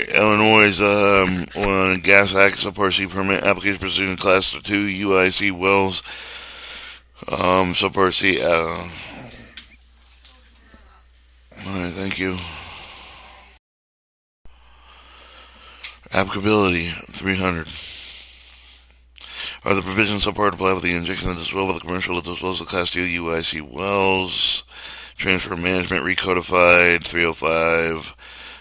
Alright, Illinois Oil and Gas Act Subpartc permit application pursuing Class 2 UIC wells. Subpartc. Alright, thank you. Applicability 300. Are the provisions subpart apply with the injection and disposal of the commercial disposal of Class 2 UIC wells? Transfer management recodified 305.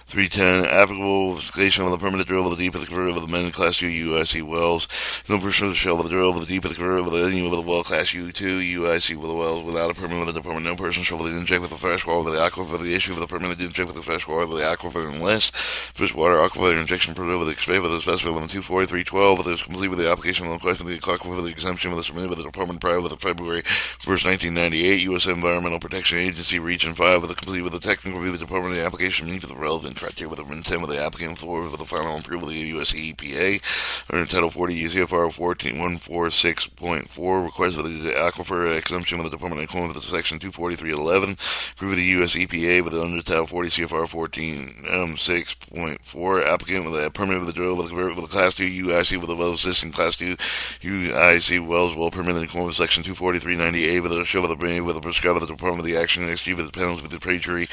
310, applicable application of the permanent drill of the deep of the converter of the main Class 2 UIC wells. No person shall of the drill of the deep of the converter of any of the well Class U2 UIC wells without a permit with the department. No person shall inject with the fresh water with the aquifer. The issue of the permit to inject with the fresh water with the aquifer unless fresh water aquifer injection permit with the expanded with the specified with the 240 312 with the complete with the application of the question of the aquifer with the exemption with the submitted with the department prior with the February 1st, 1998 U.S. Environmental Protection Agency Region 5 with the complete with the technical review of the department of the application meet with the relevant criteria with the intent with the applicant forward with the final approval of the U.S. EPA under Title 40 CFR 14146.4 requires that the aquifer exemption with the department in accordance with Section 24311 approved of the U.S. EPA with the under Title 40 CFR 146.4 applicant with a permit with the drill with the Class 2 UIC with the well existing Class 2 UIC wells well permitted in accordance with Section 24390A with the show of the brain with the prescribed with the department of the action execute with the penalties with the perjury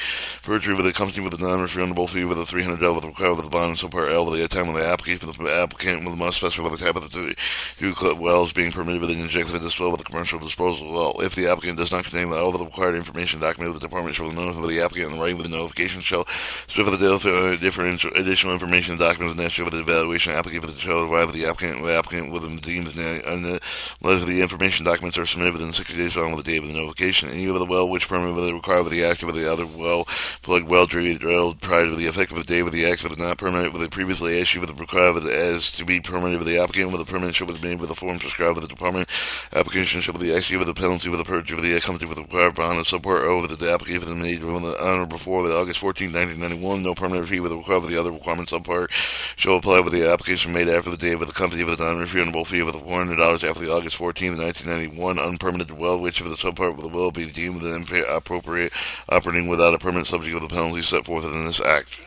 with the company with the non-refundable fee with the $300 with the required with the bond and subpart L with the time of the application for the applicant with the must specify with the type of the two wells being permitted with the inject with the disposal with the commercial disposal well. If the applicant does not contain all of the required information documented with the department shall notify the applicant in writing with the notification shall specify the different additional information and documents necessary with the evaluation applicant with the shall provide with the applicant with the deemed unless the information documents are submitted within 60 days following the date of the notification. Any of the well which permit with the required with the active with the other well plug well drilled prior to the effective date with the act with the not permanent with the previously issued with the required with as to be permitted with the applicant with the permit shall be made with the form prescribed with the department. Application shall be issued with the penalty with the perjury with the company with the required bond of support over the application with the made on the honor before with August 14, 1991. No permanent fee with the required with the other requirements subpart shall apply with the application made after the date with the company with the non-refundable fee with the $400 after the August 14, 1991 unpermitted well which of the subpart with the will be deemed the appropriate operating without a permit subject of the penalties set forth in this act.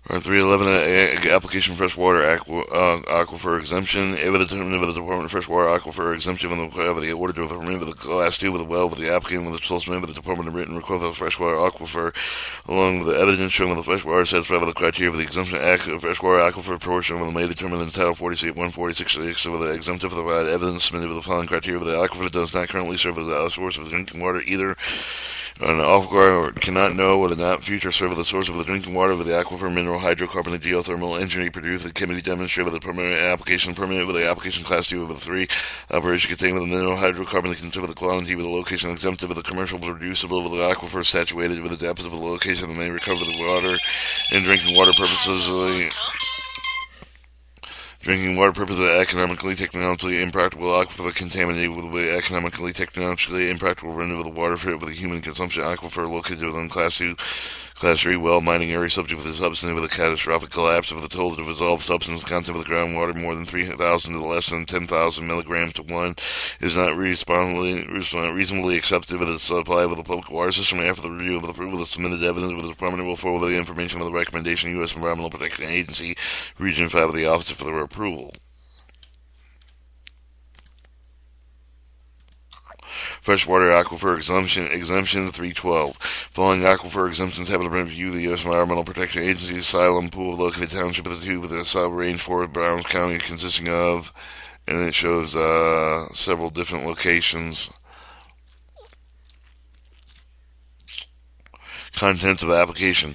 311 application freshwater aquifer exemption. If the determinant of the Department of Freshwater Aquifer exemption with the order to permit with the Class 2 with the well with the applicant with the sole submitted with the Department of written request of freshwater aquifer along with the evidence showing the freshwater satisfied with the criteria of the exemption act freshwater aquifer portion will may determine in Title 46 146 with the exemption for the evidence submitted with the following criteria with the aquifer does not currently serve as a source of drinking water either an off-guard or cannot know whether or not future serve as the source of the drinking water with the aquifer mineral hydrocarbon and geothermal engineering produced that can be demonstrated with the permanent application permit with the application Class 2 of the 3 operation containing with the mineral hydrocarbon that consider the quantity with the location exempted with the commercial producible with the aquifer saturated with the depth of the location that may recover the water and drinking water purposes economically, technologically impractical aquifer contaminated with the economically, technologically impractical render of the water fit with the human consumption aquifer located within Class 2, Class 3 well mining area subject with the substance with a catastrophic collapse of the total dissolved substance content of the groundwater more than 3,000 to less than 10,000 milligrams to 1 is not reasonably accepted with the supply of the public water system after the review of the approval of the submitted evidence with the department will forward the information of the recommendation U.S. Environmental Protection Agency Region 5 of the Office for their approval. Freshwater aquifer exemption 312. Following aquifer exemptions have been reviewed the U.S. Environmental Protection Agency Asylum Pool located township of the two with a South Range Forest, Browns County consisting of, and it shows several different locations. Contents of application.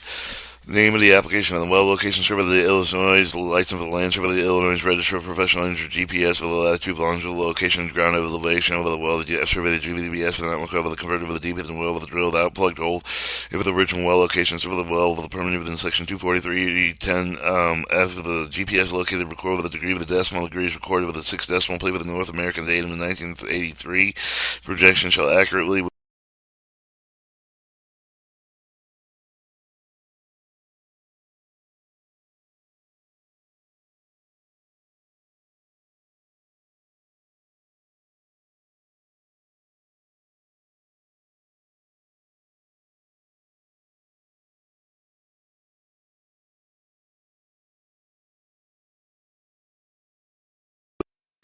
Name of the application on the well location server of the Illinois, the license of the land server of the Illinois Register of Professional Engineers GPS for the latitude, longitude, location, ground elevation over the well, the survey, the GBS for the network over the converter with the deep and well with the drilled out plugged hole. If the original well location server of the well with the permanent within section 243.10 F of the GPS located record with the degree of the decimal degrees recorded with the 6 decimal plate with the North American datum in 1983. Projection shall accurately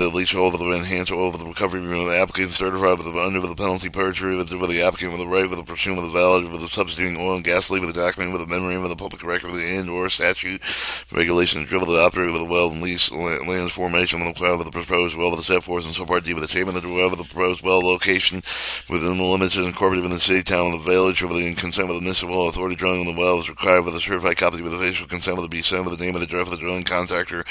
the leach over the enhance over the recovery of the applicant certified with the under with the penalty perjury with the applicant with the right with the presume with the valid with the substituting oil and gasoline with the document with the memory with the public record with the and or statute regulations drill with the operator with the well and lease lands formation with the crowd with the proposed well with the set forth and Subpartc with the chamber with the well with the proposed well location within the limits incorporated within the city town of the village with the consent with the municipal authority drilling on the well is required with a certified copy with the facial consent with the be sent with the name of the drill for the drilling contractor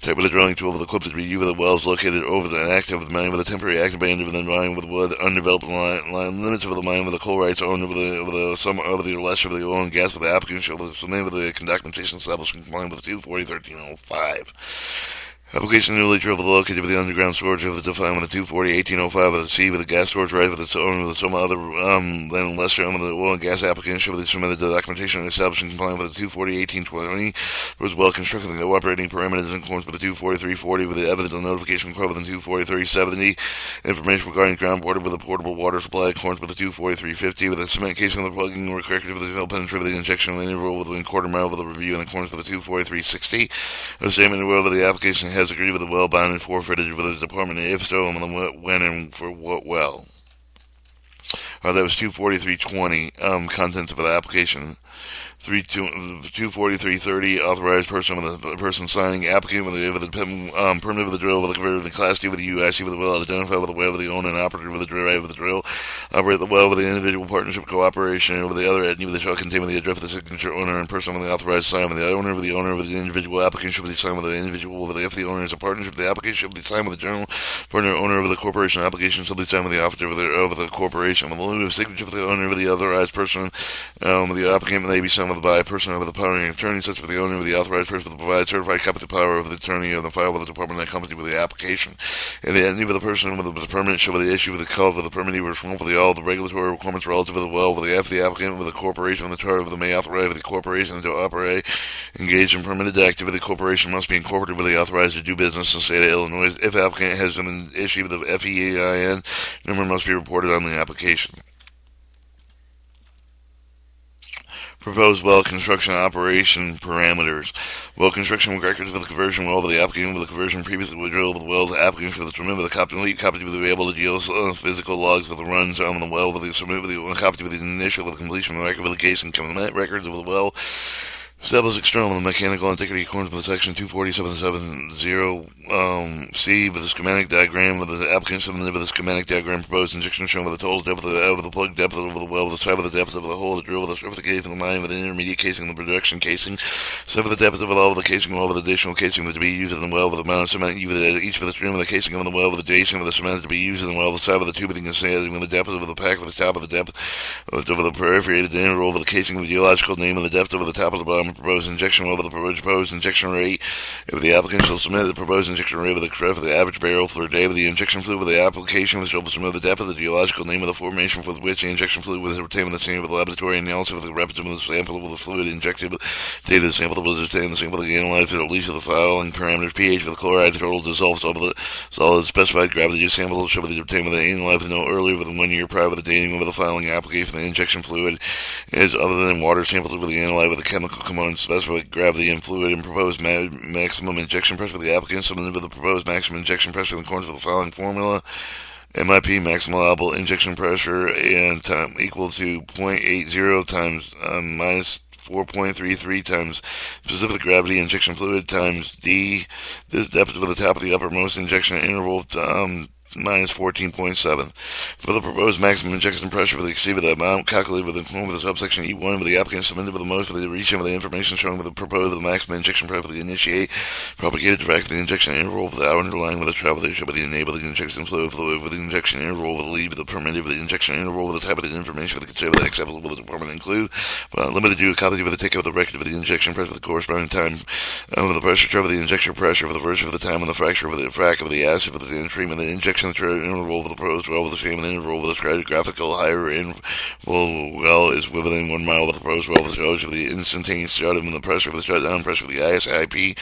type of the drilling tool with the equipment to be used with the wells located over the active with the mine with a temporary active band within the mine with wood undeveloped line limits of the mine with the coal rights owned over the some over the lesser of the oil and gas with the applicant shall submit with the documentation established complying with 240.13.05. Application newly drilled located with the underground storage of the defined with the 240.18.05 with the C with the gas storage right with its owner with some other land lesser with the oil and gas applicant shall be submitted the documentation and establishing complying with the 240.18.20 was well constructed and no operating parameters in accordance with the 240.340 with the evidence of notification required within 240.370 information regarding groundwater with a portable water supply in accordance with the 240.350 with the cement casing of the plugging record with the fill penetrative with the injection of the interval within quarter mile with the review in accordance with the 240.360 the statement of the application has agreed with the well bound and forfeited with the department, and if so, when and for what well. That was 243.20, contents of the application. 243.30, authorized person with the person signing, applicant with the permit with the drill, with the class D with the UIC with the well, identified with the well with the owner and operator with the drill, right with the drill, operate the well with the individual partnership cooperation, with the other entity with the shall contain with the address of the signature owner and person with the authorized sign with the owner with the individual applicant should be signed with the individual with the, if the owner is a partnership, the application should be signed with the general partner owner of the corporation application should be signed with the operator of the corporation with the lieu of signature with the owner with the authorized person with the applicant may be signed with by a person over the power of attorney, such for the owner of the authorized person to provide certified copy of the power of the attorney of the file with the department that accompanied with the application. And the entity of the person with the permit shall be the issue with the call of the permit responsible for all the regulatory requirements relative to the well with the F the applicant with the corporation with the charter of the may authorize the corporation to operate engage in permitted activity. The corporation must be incorporated with the authorized to do business in the state of Illinois. If applicant has been issued with the FEIN, number must be reported on the application. Proposed well construction operation parameters. Well construction records for the conversion well with the applicant with the conversion previously with drill with the well the applicant for the submit with the complete copy with the able to geophysical logs with the runs on the well with the submit with the copy with the initial with the completion of the record with the case and commit records of the well. Establish external and mechanical integrity according to section 247.70 C with the schematic diagram with the applicant submitted with the schematic diagram proposed injection shown with the total depth of the plug depth of the well with the type of the depth of the hole the drill with the strip of the cave in the mine with the intermediate casing and the production casing set of the depth of all of the casing well with additional casing to be used in the well with the amount of cement used each for the stream of the casing of the well with the adjacent with the cement to be used in the well the side of the tubing and sanding with the depth of the pack with the top of the depth of the perforated interval with the casing with the geological name and the depth of the top of the bottom proposed injection well with the proposed injection rate. If the applicant shall submit the proposed injection rate with the correct for the average barrel for a day with the injection fluid with the application which shall submit the depth of the geological name of the formation with which the injection fluid was obtained with the same with the laboratory analysis with the representative of the sample with the fluid injected data of the sample that was obtained the sample that analyzed at least of the following parameters pH with the chloride total dissolved of the solid specified gravity of sample shall be obtained with the analyzed no earlier than 1 year prior with the dating of the following application the injection fluid is other than water samples with the analyzed with the chemical components specified gravity and fluid and proposed maximum injection pressure for the applicant submitted with the proposed maximum injection pressure in accordance with the following formula. MIP maximal allowable injection pressure and time equal to 0.80 times minus 4.33 times specific gravity injection fluid times D. This depth of the top of the uppermost injection interval minus 14.7. For the proposed maximum injection pressure for the exceed of the amount calculated with the subsection E1 with the applicant submitted with the most for the region with the information showing with the proposed with the maximum injection pressure for the initiate propagated direct for the injection interval with the underlying with the travel that should be enabled the injection fluid with the injection interval with the lead with the permitted with the injection interval with the type of the information with the consider the acceptable with the department include limited to a copy with the ticket of the record of the injection pressure for the corresponding time with the pressure travel the injection pressure for the version of the time and the fracture with the frac of the acid with the treatment of the injection injection interval of the proposed well with the same interval with the stratigraphical higher interval well is within 1 mile of the proposed well with the charge of the instantaneous shut in the pressure of the shutdown pressure of the ISIP,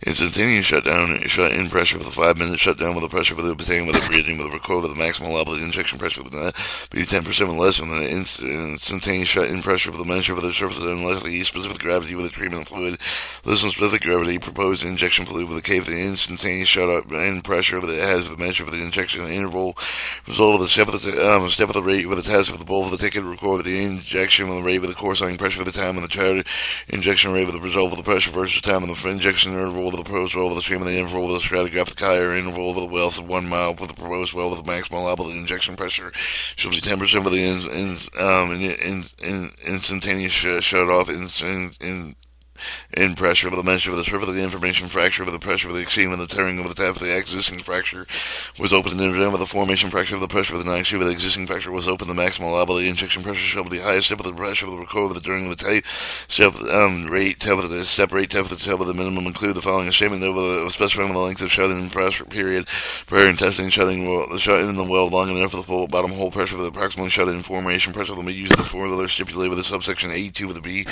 instantaneous shut-in pressure for the 5-minute shutdown with the pressure for the obtained with the breathing with the record with the maximal level of the injection pressure for the be 10% less than the instantaneous shut-in pressure for the measure for the surface unless the specific gravity with the treatment fluid. Less than specific gravity proposed injection fluid with the K for the instantaneous shut-in pressure that has the measure for the injection interval. Result of the step of the rate with the test of the bowl of the ticket record with the injection with the rate with the corresponding pressure for the time and the chart injection rate with the result of the pressure versus time and the injection interval with the proposed well with the stream of the interval with the stratigraphic higher interval with the well of 1 mile with the proposed well with the maximal level of the injection pressure should be 10% for the instantaneous shut off in pressure for the measure of the surface of the information fracture of the pressure of the exceeding of the tearing of the tap of the existing fracture was open and then with the formation fracture of the pressure of the non-exceed of the existing fracture was open. The maximal level of the injection pressure shall be the highest step of the pressure of the record of the during the tape step rate tap of the step rate tap of the tap of the minimum include the following statement over the specifying the length of shut-in pressure period prior in testing the shut-in in the well long enough for the full bottom hole pressure for the approximately shut-in formation pressure will be used the formula stipulated with the subsection A2 with the B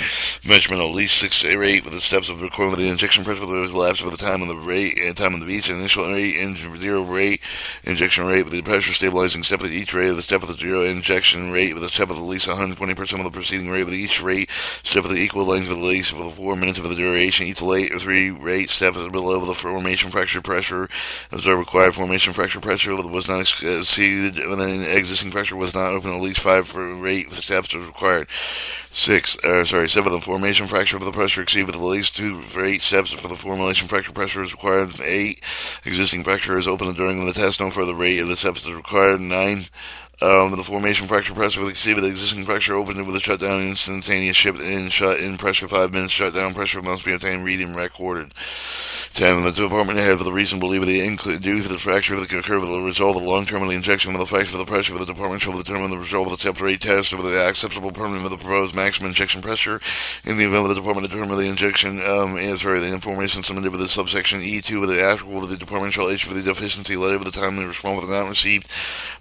measurement of at least 6 rate with the steps of recording with the injection pressure will elapse for the time of the rate and time of the beach initial rate and 0 rate injection rate with the pressure stabilizing step of each rate of the step of the 0 injection rate with a step of at least 120% of the preceding rate with each rate step of the equal length of the least for the 4 minutes of the duration each late or 3 rate steps below the formation fracture pressure observe required formation fracture pressure was not exceeded when the existing fracture was not open at least 5 for rate with the steps as required. 7. The formation fracture of the pressure exceed with at least 2 for 8 steps for the formation fracture pressure is required. 8. Existing fracture is open during the test. No further rate of the steps is required. 9. The formation fracture pressure will exceed the existing pressure opened with a shutdown instantaneous shut-in pressure 5 minutes shutdown pressure must be obtained reading recorded. 10. The department head for the reason believed due to the fracture that occur with the result of the long-term of the injection with the fracture for the pressure for the department shall determine the result of the step rate test of the acceptable permanent of the proposed maximum injection pressure in the event of the department determine the injection the information submitted with the subsection E2 with the actual with the department shall issue for the deficiency letter with the timely response with the not received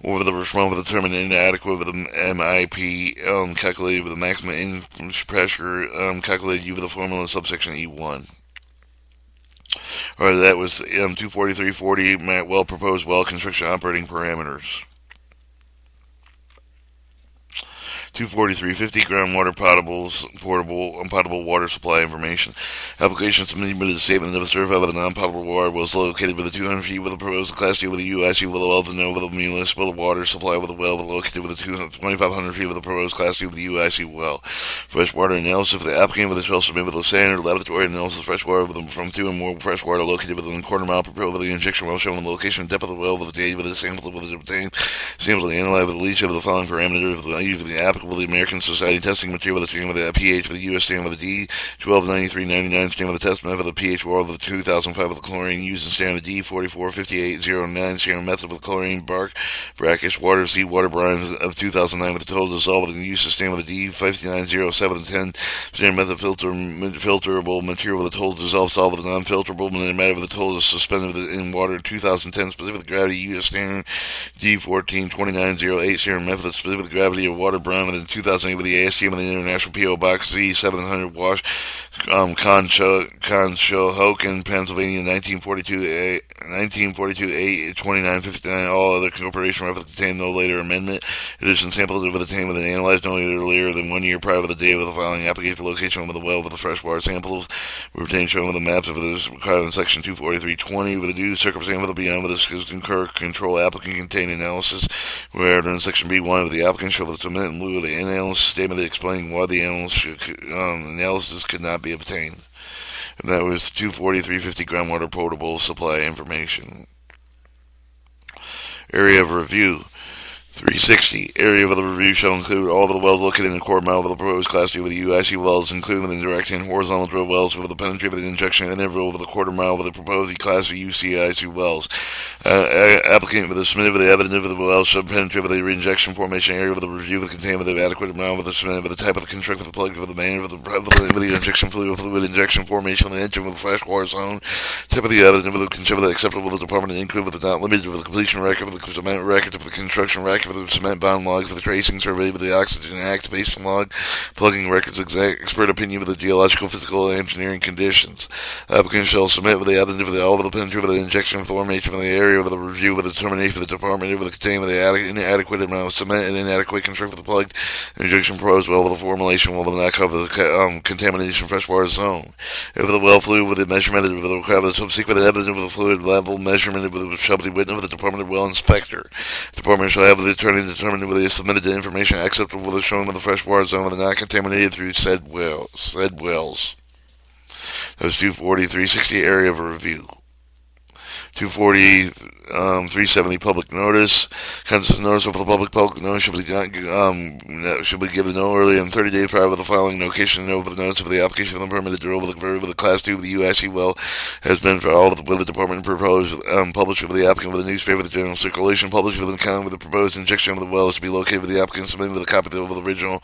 or with the response with the determined inadequate with the MIP calculated with the maximum in pressure calculated with the formula subsection E1. Alright, that was 243.40 well proposed well construction operating parameters. 243.50 groundwater potable water supply information. Application submitted with a statement of a certified with a non-potable water was located within 200 feet with a proposed class D with a UIC with a well to know with a municipal water supply with a well located within 2,500 feet with a proposed class D with a UIC well. Freshwater analysis for the applicant with a well submitted with a standard laboratory analysis of freshwater from 2 or more freshwater located within a quarter mile per proposed with the injection well showing the location and depth of the well with the date with a sample with the obtained sample to analyze with the least of the following parameters of the applicant the American Society testing material with the stream of the pH for the U.S. standard with the D129399 standard with the test method of the pH water with the 2005 with the chlorine used in standard D445809 standard method with chlorine brackish water seawater brine of 2009 with the total dissolved with the use of standard with the D590710 standard method filterable material with the total dissolved solid with the non-filterable matter with the total suspended in water 2010 specific gravity U.S. standard D142908 standard method specific gravity of water brine in 2008 with the ASTM and the International P.O. Box Z700 Wash, Conshohocken, Pennsylvania, 1942-8-2959. All other corporation reference contain no later amendment. Addition samples of the tank with an analyzed no earlier than 1 year prior to the date of the filing application for location with the well with the freshwater samples were obtained showing with the maps of this required in section 243.20 with the due circumstance with the beyond with the concur control applicant contain analysis where in section B1 with the applicant shall submit in lieu of the analysis statement explaining why the analysis could not be obtained. And that was 243.50 groundwater potable supply information. Area of review. 360. Area of the review shall include all of the wells located in a quarter mile of the proposed Class 2 with the UIC wells, including the direct and horizontal drill wells with the penetrative injection interval of the quarter mile with the proposed Class 2 UCIC wells. Applicant with the submitted with the evidence of the wells shall penetrate with the reinjection formation area of the review with the containment of the adequate amount with the submitted with the type of the construct with the plug with the manner with the injection fluid injection formation and the engine with the flash water zone. Type of the evidence with the consider the acceptable with the department include with the not limited with the completion record with the cement record with the construction record for the cement bound log, for the tracing survey, with the oxygen activation log, plugging records, expert opinion with the geological, physical, and engineering conditions. Applicant shall submit with the evidence with all of the penetrative with the injection formation from the area with the review with the determination of the department with the containment of the inadequate amount of cement and inadequate construct with the plug injection proposed well with the formulation will not cover the contamination freshwater zone. If the well fluid with the measurement with the requirement of subsequent evidence with the fluid level measurement with the shall be witnessed with the department of well inspector. Department shall have the attorney determine whether they submitted the information acceptable with the showing of the freshwater zone and not contaminated through said wells. That was 240, 360 area of review. 240, 370 public notice. Consensus notice of the public notice should be given no earlier than 30 days prior to the filing. Notification of the notice of the application of the permit to drill with the Class 2 of the UIC well has been for all with the department proposed published with the applicant with the newspaper the general circulation published with the account with the proposed injection of the well is to be located with the applicant submitted with a copy of the original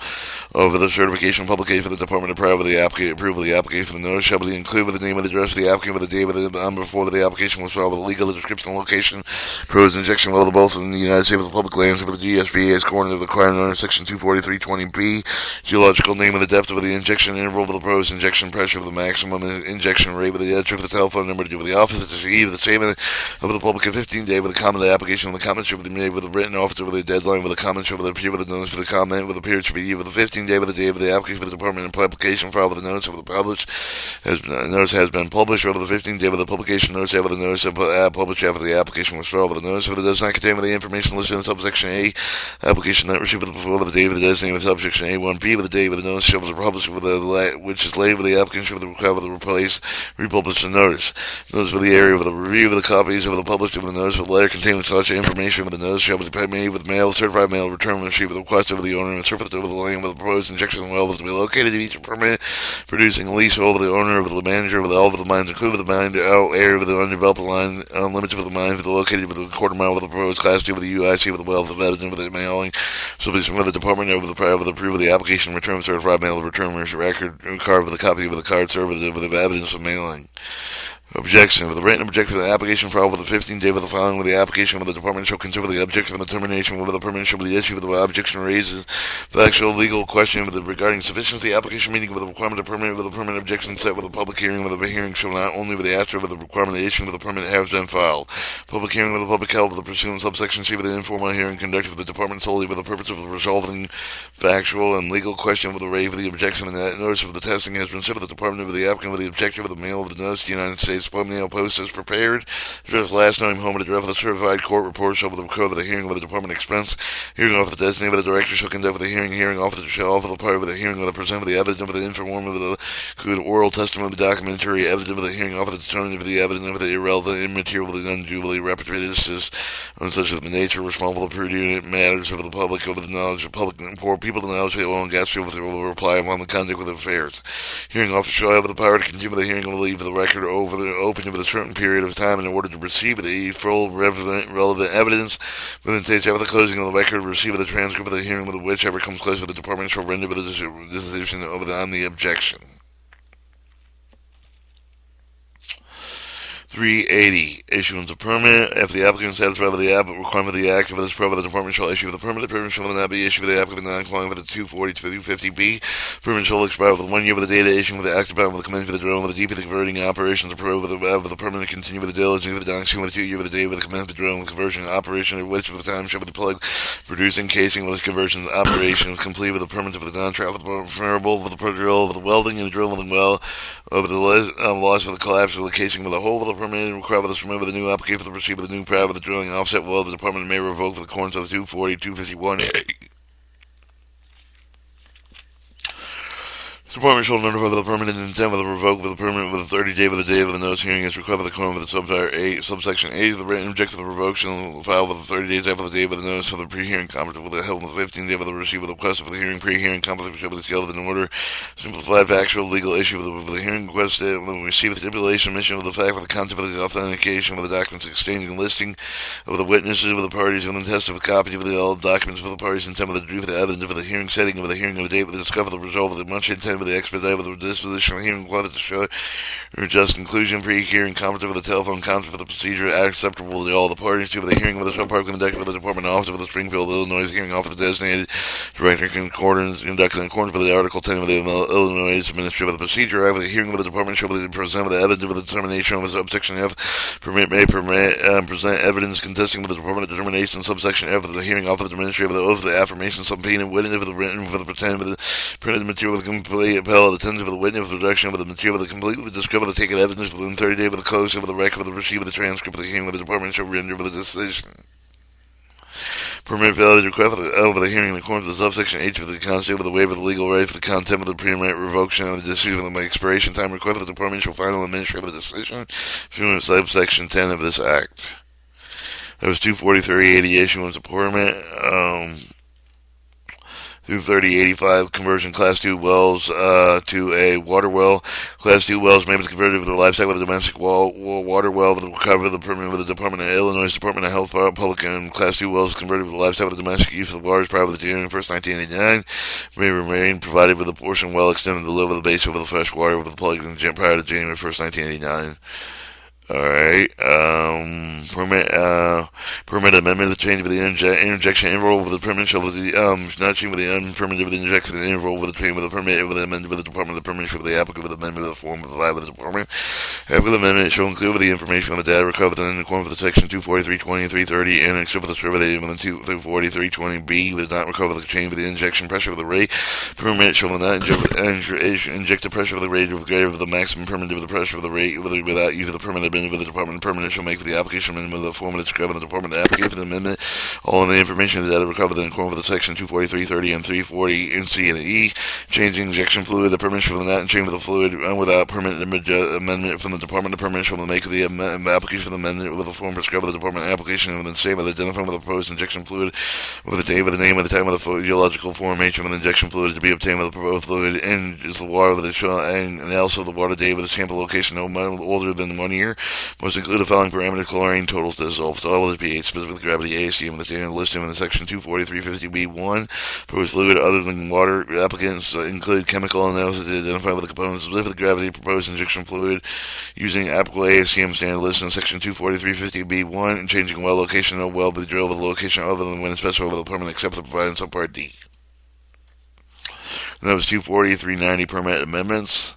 of the certification publication for the department prior with the applicant approval of the application for the notice shall be included with the name and address of the applicant with the date with the before the application was filed with the legal description and location proposed injection well both in the United States with the public lands with the GSBA as coordinated of the required under section 243.20b geological name of the depth of the injection interval of the proposed injection pressure of the maximum injection rate with the address of the telephone number to do with the office to receive the statement of the public in 15 days with the comment of the application of the comment should be made with the written officer with a deadline with the comment should be appear with the notice for the comment with the period should be with the 15 day with the day of the application for the department and application filed with the notice of the published notice has been published over the 15 day with the publication notice after the notice of published after the application was filed with the notice if it does not contain the information listed in subsection A application not received before the day of the designated with subsection A1B with the day with the notice shall be published with the which is laid with the applicant should require the replace republish the notice for the area of the review of the copies of the published of the notice of the letter containing such information with the notice shall be made with mail certified mail return receipt with the request of the owner and certificate of the land with the proposed injection of the well to be located in each permit producing a leasehold of the owner of the manager with all of the mines included with the mine out area with the undeveloped line unlimited with the mine with the located with the quarter mile with the proposed Class 2 with the UIC with the well of the veteran with the mailing so be with the department over the prior with the approval of the application return certified mail return record card with a copy of the card served with the evidence of mailing. Objection. With the written objection to the application filed with the 15th day of the filing with the application with the department shall consider the objection of the termination with the permit shall be the issue with the objection raises the actual legal question with the regarding sufficiency of the application meeting with the requirement of permit with the permit objection set with the public hearing with the hearing shall not only with the after with the requirement of the issue with the permit has been filed. Public hearing with the public held with the pursuant subsection C with the informal hearing conducted with the department solely with the purpose of resolving factual and legal question with the rate of the objection and that notice of the testing has been set with the department with the applicant with the objective of the mail of the notice to the United States thumbnail post is prepared. Address last name home address of the certified court report shall record the hearing with the department expense. Hearing officer designated by the director shall conduct with the hearing. Hearing officer shall offer the party with the hearing with the present with the evidence with the informal with the good oral testimony, the documentary evidence with the hearing officer determining with the evidence with the irrelevant, immaterial, the unduly repetitious, on such as the nature responsible for unit matters of the public over the knowledge of public and poor people, the knowledge of the oil and gas field, will reply upon the conduct of the affairs. Hearing officer shall have the power to continue the hearing and will leave the record over the open with a certain period of time in order to receive the full relevant evidence within days after the closing of the record, receive the transcript of the hearing with whichever comes close with the department shall render the decision on the objection. 380. Issuance of permit. If the applicant is satisfied with the requirement of the act of this permit, the department shall issue the permit. The permit shall not be issued with the applicant non-complying with the 240 to 250B. Permit shall expire with 1 year with the data issuing with the active bound with the commencement of the drilling with the DP the converting operations approved with the permit to continue with the diligence with the documentation with the 2 year with the day with the commencement of the drilling with conversion operation of which with the time shall be the plug producing casing with the conversion operations complete with the permit of the contract with the preferable with the drill with the welding and the drilling with the well over the loss of the collapse of the casing with the hole with the permit and require with the permit with the new application for the receipt of the new private with the drilling offset well the department may revoke for the accordance of the 240 251A. Department shall notify the permanent intent with a revoke with the permanent with a 30-day with the day of the notice hearing is required by the court with the subsection A. The written object with the revoke shall file with the 30 days after the day of the notice for the pre-hearing competent with the held with the 15 day of the receipt with the request for the hearing pre-hearing competent with the scale of an order simplified factual legal issue with the hearing request when we receive the stipulation mission of the fact with the content of the authentication with the documents exchanging and listing of the witnesses with the parties and the test of a copy of the all documents for the parties intent with the due for the evidence for the hearing setting of the hearing of the date with the discover the result of the much intent with the expedite with the disposition of the hearing required to show or just conclusion pre-hearing competent with the telephone conference for the procedure acceptable to all the parties to the hearing with the Subpartc conducted with the department officer with the Springfield, Illinois hearing officer designated director conducted in accordance with the Article 10 of the Illinois Administrative Procedure Act. The hearing with the department shall present with the evidence of the determination of subsection F. Present evidence contesting with the department determination subsection F of the hearing officer administrative of the oath of the affirmation subpoena witness of the written for the pretend with the printed material with the complete appellate attention for the witness with the reduction of the material with the complete with the discover the taken evidence within 30 days with the close of the record of the receipt of the transcript of the hearing with the department shall render with the decision. Permit failure to request over the hearing in accordance with the subsection H of the Constitution with the waiver of the legal right for the contempt of the permit revocation of the decision of the expiration time request for the department shall final administrative decision pursuant to subsection 10 of this act. That was 24380 issuance of permit. 23085 conversion class 2 wells to a water well. Class 2 wells may be converted with a livestock with a domestic water well with the recovery of the permit with the Department of Illinois Department of Health Public and class 2 wells converted with a livestock with a domestic use of the waters prior to January 1st, 1989 may remain provided with a portion well extended below the base over the fresh water with the plug prior to January 1st, 1989. Alright, permit amendment, the change of the interjection interval with the permit shall not change with the unpermitted with the injection interval with the change with the permit with the amendment with the department of the permit shall be the applicant with the amendment with the form of the live with the department. After the amendment shall include with the information on the data recovered in accordance with the section 24320 and 330 and except for the survey with the 24320B with not recover the change with the injection pressure of the rate. Permit shall not inject the pressure of the rate of greater than the maximum permitted with the pressure of the rate without use of the permit with the department permanent shall make for the application amendment with the form of the described in the department application for the amendment. All in the information that recovered in accordance with the section 24330 and 340 in C and E. Changing injection fluid, the permit shall not change with the fluid without permit amendment from the department. The permit shall make the application for the amendment with the form prescribed by the department application and then same with identifying with the proposed injection fluid with the date, with the name, with the time of the geological formation of the injection fluid to be obtained with the proposed fluid and is the water with the and also the water date with the sample location no older than 1 year. Must include the following parameters: chlorine totals dissolved, solid pH, specific gravity, ASTM, the standard listed in the section 24350B1. Proposed fluid other than water applicants include chemical analysis to identify with the components, specific gravity, proposed injection fluid using applicable ASTM standard listed in section 24350B1 and changing well location. No well be drilled with a location other than when specified with the permit except for the provided in Subpart D. And that was 24390 permit amendments.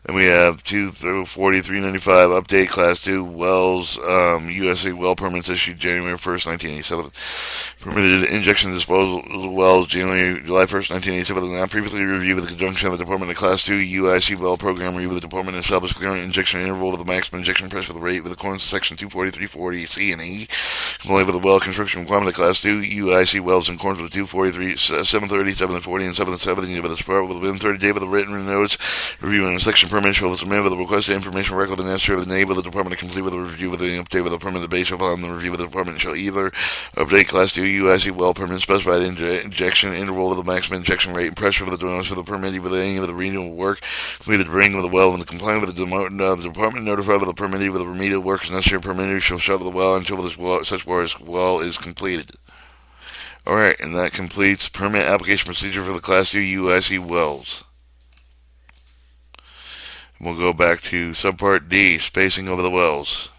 And we have 24395 update class 2 wells, USA well permits issued January 1st, 1987. Permitted injection disposal wells July 1st, 1987. Not previously reviewed with the conjunction of the Department of Class 2 UIC well program review with the Department established clearing injection interval with the maximum injection pressure for the rate with accordance to section 24340 C and E. Comply with the well construction requirement of Class 2 UIC wells in accordance with 243, 730, 740, and 770 with the Subpartc within 30 days with the written notes reviewing the section permit shall submit with the requested information record the necessary with the name of the department to complete with the review with the update with the permit based upon the review with the department shall either update Class 2 UIC well permit specified injection interval with the maximum injection rate and pressure for the donors for the permittee with any of the renewal work completed bring with the well and the compliant with the department notified with the permittee with the remedial work necessary permittee shall shut the well until such well is completed. Alright, and that completes permit application procedure for the Class 2 UIC wells. We'll go back to Subpart D, spacing over the wells.